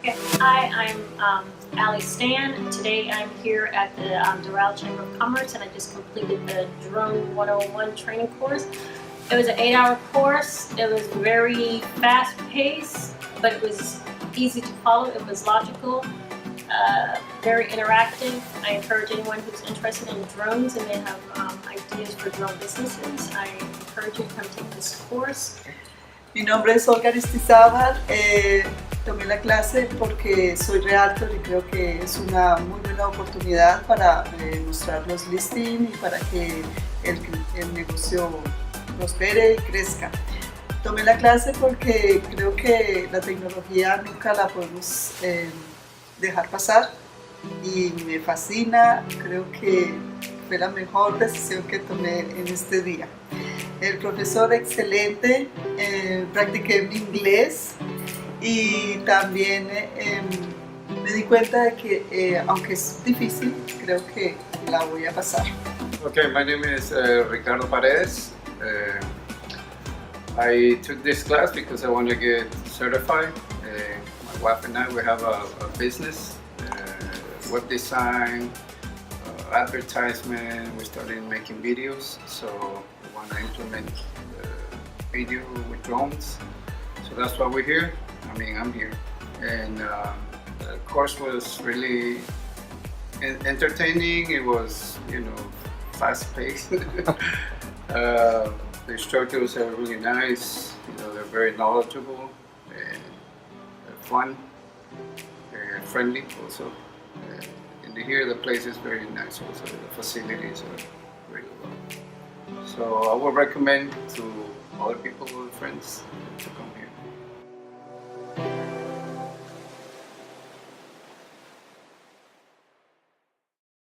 Okay. Hi, I'm Ali Stan. Today I'm here at the Doral Chamber of Commerce, and I just completed the Drone 101 training course. It was an 8-hour course. It was very fast-paced, but it was easy to follow. It was logical, very interactive. I encourage anyone who's interested in drones and they have ideas for drone businesses, I encourage you to come take this course. Mi nombre es Olga Aristizábal. Tomé la clase porque soy realtor y creo que es una muy buena oportunidad para mostrar los listings y para que el negocio prospere y crezca. Tomé la clase porque creo que la tecnología nunca la podemos dejar pasar y me fascina. Creo que fue la mejor decisión que tomé en este día. El profesor excelente, practiqué mi inglés y también me di cuenta de que aunque es difícil, creo que la voy a pasar. Okay, my name is Ricardo Paredes. I took this class because I want to get certified. My wife and I, we have a business, web design, advertisement. We started making videos, so we want to implement video with drones. So that's why we're here. I mean, I'm here. And the course was really entertaining. It was, fast-paced. The instructors are really nice. They're very knowledgeable and fun, friendly also. And here the place is very nice also. The facilities are really well. So I would recommend to other people, friends, to come here.